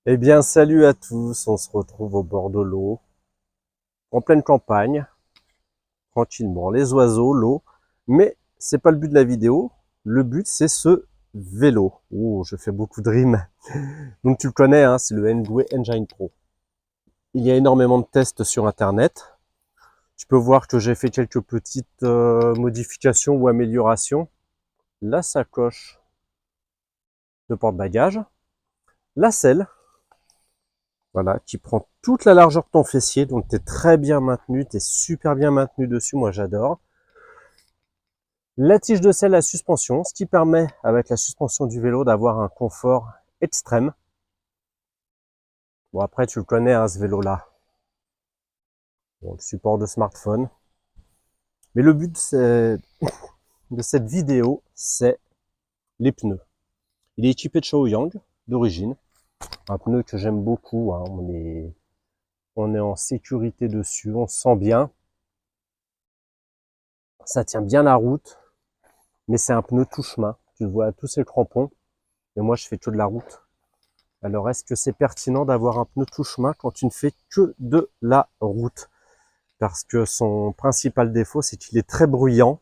Eh bien, salut à tous, on se retrouve au bord de l'eau, en pleine campagne, tranquillement, les oiseaux, l'eau, mais c'est pas le but de la vidéo, le but c'est ce vélo. Oh, je fais beaucoup de rimes. Donc tu le connais, hein, c'est le Engwe Engine Pro. Il y a énormément de tests sur internet. Tu peux voir que j'ai fait quelques petites modifications ou améliorations. La sacoche de porte-bagages, la selle, voilà, qui prend toute la largeur de ton fessier, donc tu es très bien maintenu, tu es super bien maintenu dessus, moi j'adore. La tige de selle à suspension, ce qui permet, avec la suspension du vélo, d'avoir un confort extrême. Bon, après, tu le connais, hein, ce vélo-là. Bon, le support de smartphone. Mais le but de cette vidéo, c'est les pneus. Il est équipé de Shaoyang, d'origine. Un pneu que j'aime beaucoup, hein. On est en sécurité dessus, on se sent bien. Ça tient bien la route, mais c'est un pneu tout chemin. Tu le vois à tous ces crampons. Et moi, je fais que de la route. Alors, est-ce que c'est pertinent d'avoir un pneu tout chemin quand tu ne fais que de la route? Parce que son principal défaut, c'est qu'il est très bruyant.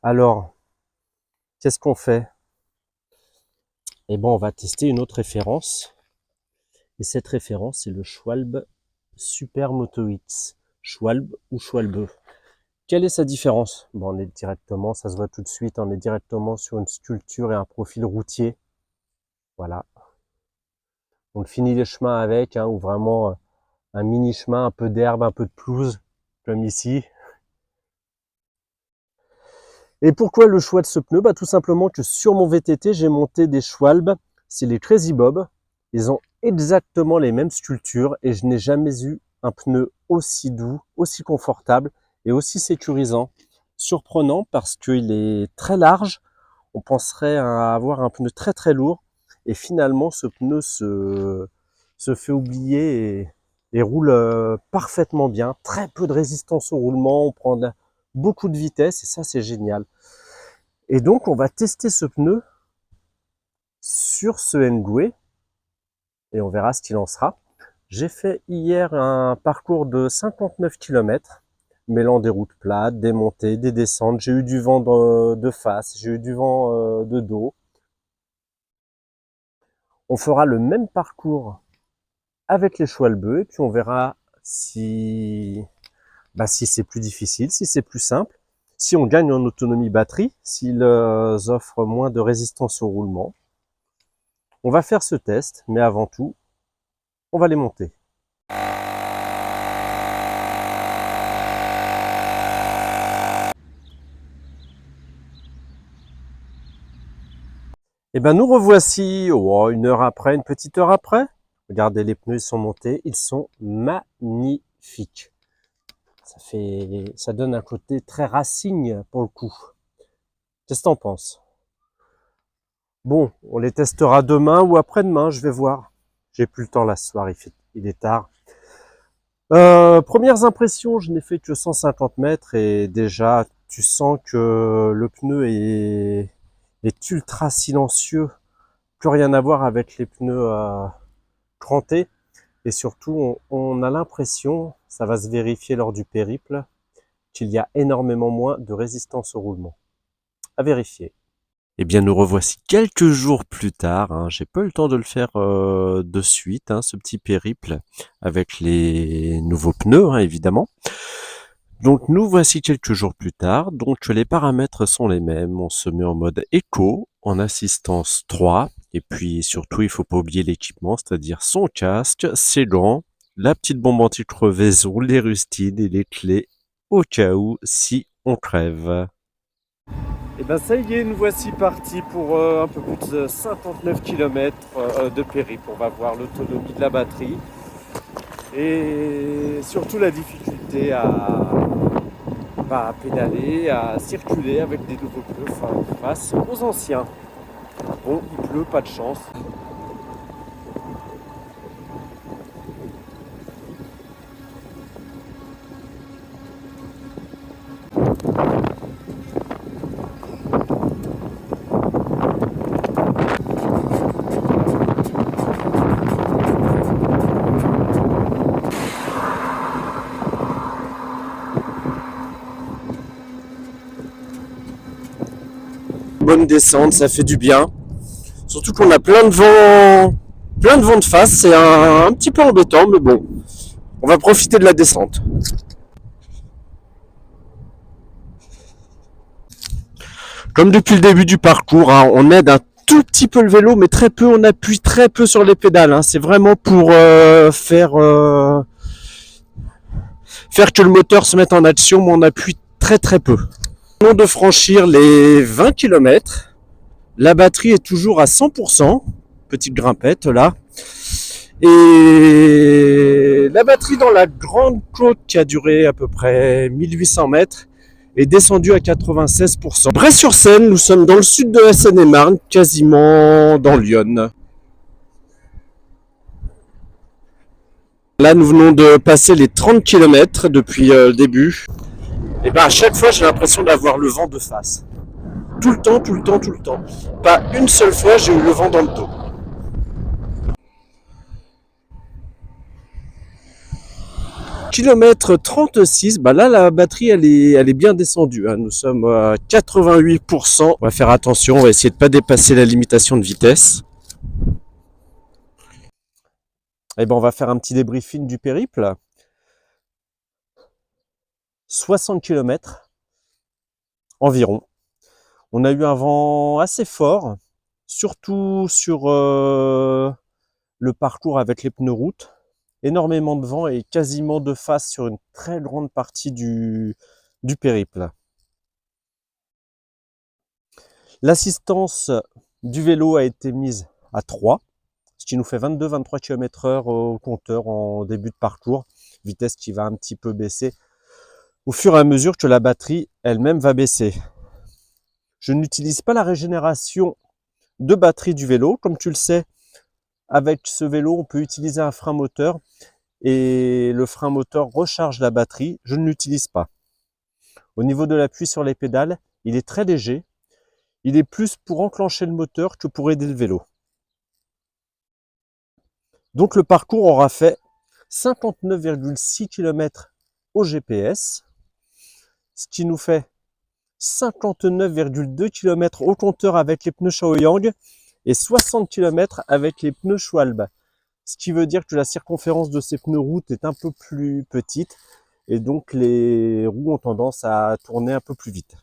Alors, qu'est-ce qu'on fait? Eh ben, on va tester une autre référence. Et cette référence, c'est le Schwalbe Super Moto X. Schwalbe ou Schwalbe. Quelle est sa différence? Bon, on est directement, ça se voit tout de suite, on est directement sur une sculpture et un profil routier. Voilà. On finit les chemins avec, hein, ou vraiment un mini chemin, un peu d'herbe, un peu de pelouse, comme ici. Et pourquoi le choix de ce pneu? Tout simplement que sur mon VTT, j'ai monté des Schwalbe, c'est les Crazy Bob. Ils ont exactement les mêmes sculptures et je n'ai jamais eu un pneu aussi doux, aussi confortable et aussi sécurisant. Surprenant parce qu'il est très large, on penserait à avoir un pneu très très lourd et finalement ce pneu se fait oublier et roule parfaitement bien. Très peu de résistance au roulement, on prend beaucoup de vitesse et ça c'est génial. Et donc on va tester ce pneu sur ce Engwe et on verra ce qu'il en sera. J'ai fait hier un parcours de 59 km, mêlant des routes plates, des montées, des descentes. J'ai eu du vent de face, j'ai eu du vent de dos. On fera le même parcours avec les Schwalbe et puis on verra si c'est plus difficile, si c'est plus simple, si on gagne en autonomie batterie, s'ils offrent moins de résistance au roulement. On va faire ce test, mais avant tout, on va les monter. Et ben nous revoici une heure après, une petite heure après. Regardez, les pneus ils sont montés, ils sont magnifiques. Ça donne un côté très racing pour le coup. Qu'est-ce que t'en penses? Bon, on les testera demain ou après-demain, je vais voir. J'ai plus le temps là ce soir, il est tard. Premières impressions, je n'ai fait que 150 mètres et déjà tu sens que le pneu est ultra silencieux. Plus rien à voir avec les pneus crantés. Et surtout, on a l'impression, ça va se vérifier lors du périple, qu'il y a énormément moins de résistance au roulement. À vérifier. Eh bien, nous revoici quelques jours plus tard, hein. J'ai pas eu le temps de le faire de suite, hein, ce petit périple avec les nouveaux pneus, hein, évidemment. Donc, nous voici quelques jours plus tard. Donc, les paramètres sont les mêmes. On se met en mode éco, en assistance 3. Et puis, surtout, il faut pas oublier l'équipement, c'est-à-dire son casque, ses gants, la petite bombe anti-crevaison, les rustines et les clés au cas où si on crève. Et ben ça y est, nous voici partis pour un peu plus de 59 km de périple. On va voir l'autonomie de la batterie et surtout la difficulté à pédaler, à circuler avec des nouveaux pneus face aux anciens. Bon, il pleut, pas de chance. bonne descente, ça fait du bien. Surtout qu'on a plein de vent de face, c'est un petit peu embêtant, mais bon, on va profiter de la descente. Comme depuis le début du parcours, hein, on aide un tout petit peu le vélo, mais très peu, on appuie très peu sur les pédales. Hein. C'est vraiment pour faire que le moteur se mette en action, mais on appuie très très peu. Avant de franchir les 20 km, la batterie est toujours à 100%, petite grimpette là. Et la batterie dans la grande côte qui a duré à peu près 1800 mètres est descendue à 96%. Bray-sur-Seine, nous sommes dans le sud de la Seine-et-Marne, quasiment dans Lyon. Là, nous venons de passer les 30 km depuis le début. Et ben à chaque fois, j'ai l'impression d'avoir le vent de face. Tout le temps, tout le temps, tout le temps. Pas une seule fois, j'ai eu le vent dans le dos. Kilomètre 36, bah là la batterie elle est bien descendue. Hein. Nous sommes à 88%. On va faire attention, on va essayer de ne pas dépasser la limitation de vitesse. Et ben on va faire un petit débriefing du périple. 60 km environ. On a eu un vent assez fort, surtout sur le parcours avec les pneus route. Énormément de vent et quasiment de face sur une très grande partie du périple. L'assistance du vélo a été mise à 3, ce qui nous fait 22-23 km/h au compteur en début de parcours, vitesse qui va un petit peu baisser au fur et à mesure que la batterie elle-même va baisser. Je n'utilise pas la régénération de batterie du vélo, comme tu le sais. Avec ce vélo, on peut utiliser un frein moteur et le frein moteur recharge la batterie. Je ne l'utilise pas. Au niveau de l'appui sur les pédales, il est très léger. Il est plus pour enclencher le moteur que pour aider le vélo. Donc le parcours aura fait 59,6 km au GPS, ce qui nous fait 59,2 km au compteur avec les pneus Shaoyang et 60 km avec les pneus Schwalbe. Ce qui veut dire que la circonférence de ces pneus route est un peu plus petite et donc les roues ont tendance à tourner un peu plus vite.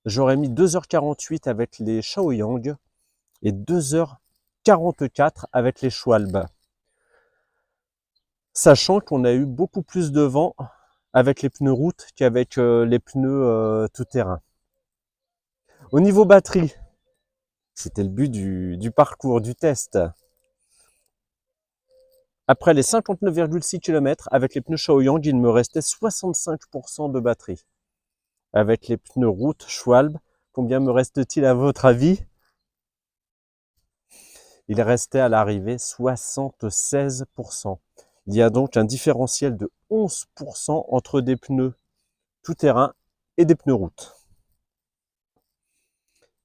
J'aurais mis 2h48 avec les Shaoyang et 2h44 avec les Schwalbe. Sachant qu'on a eu beaucoup plus de vent avec les pneus route qu'avec les pneus tout-terrain. Au niveau batterie, c'était le but du parcours, du test. Après les 59,6 km avec les pneus Shaoyang, il me restait 65% de batterie. Avec les pneus route Schwalbe, combien me reste-t-il à votre avis? Il restait à l'arrivée 76%. Il y a donc un différentiel de 11% entre des pneus tout-terrain et des pneus route.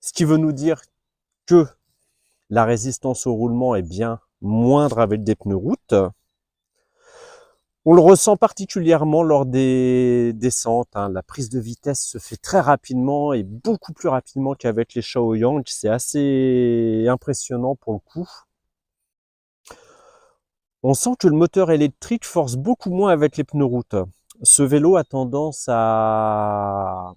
Ce qui veut nous dire que la résistance au roulement est bien moindre avec des pneus route. On le ressent particulièrement lors des descentes. Hein. La prise de vitesse se fait très rapidement et beaucoup plus rapidement qu'avec les Shaoyang. C'est assez impressionnant pour le coup. On sent que le moteur électrique force beaucoup moins avec les pneus route. Ce vélo a tendance à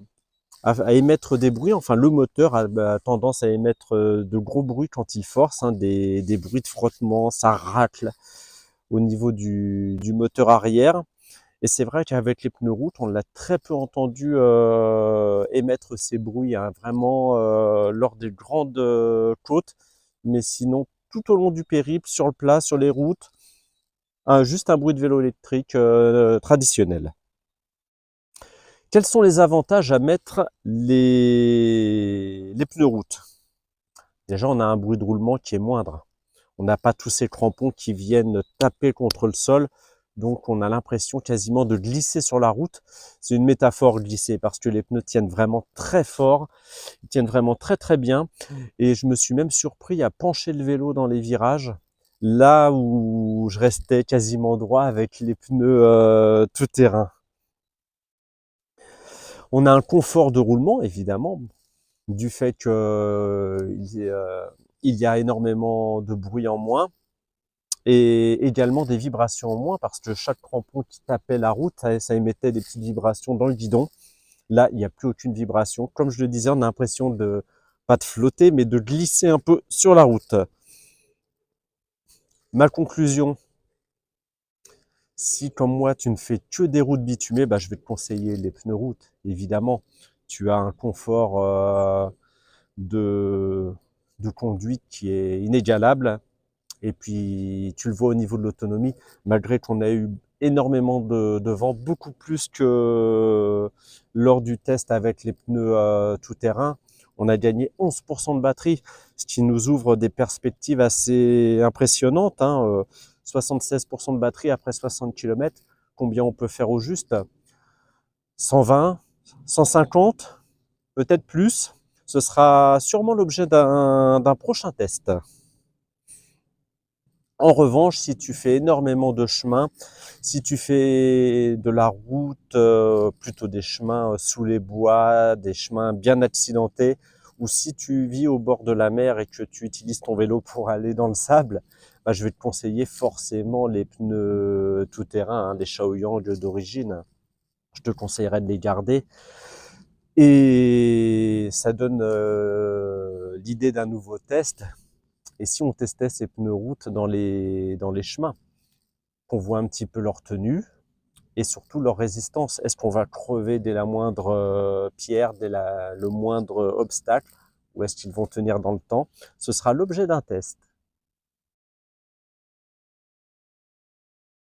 émettre des bruits, enfin le moteur a tendance à émettre de gros bruits quand il force, hein, des bruits de frottement, ça racle au niveau du moteur arrière. Et c'est vrai qu'avec les pneus route, on l'a très peu entendu émettre ces bruits, hein, vraiment lors des grandes côtes, mais sinon tout au long du périple, sur le plat, sur les routes, juste un bruit de vélo électrique traditionnel. Quels sont les avantages à mettre les pneus route? Déjà, on a un bruit de roulement qui est moindre. On n'a pas tous ces crampons qui viennent taper contre le sol. Donc, on a l'impression quasiment de glisser sur la route. C'est une métaphore glisser parce que les pneus tiennent vraiment très fort. Ils tiennent vraiment très très bien. Et je me suis même surpris à pencher le vélo dans les virages. Là où je restais quasiment droit avec les pneus tout terrain. On a un confort de roulement, évidemment, du fait que il y a énormément de bruit en moins et également des vibrations en moins parce que chaque crampon qui tapait la route, ça émettait des petites vibrations dans le guidon. Là, il n'y a plus aucune vibration. Comme je le disais, on a l'impression de, pas de flotter, mais de glisser un peu sur la route. Ma conclusion, si comme moi tu ne fais que des routes bitumées, bah, je vais te conseiller les pneus route, évidemment. Tu as un confort de, de conduite qui est inégalable. Et puis, tu le vois au niveau de l'autonomie, malgré qu'on a eu énormément de vent, beaucoup plus que lors du test avec les pneus tout-terrain. On a gagné 11% de batterie, ce qui nous ouvre des perspectives assez impressionnantes. 76% de batterie après 60 km. Combien on peut faire au juste? 120, 150, peut-être plus. Ce sera sûrement l'objet d'un prochain test. En revanche, si tu fais énormément de chemin, si tu fais de la route, plutôt des chemins sous les bois, des chemins bien accidentés, ou si tu vis au bord de la mer et que tu utilises ton vélo pour aller dans le sable, bah, je vais te conseiller forcément les pneus tout-terrain, les Shaoyang d'origine. Je te conseillerais de les garder. Et ça donne l'idée d'un nouveau test. Et si on testait ces pneus route dans les chemins, qu'on voit un petit peu leur tenue et surtout leur résistance. Est-ce qu'on va crever dès la moindre pierre, dès le moindre obstacle, ou est-ce qu'ils vont tenir dans le temps? Ce sera l'objet d'un test.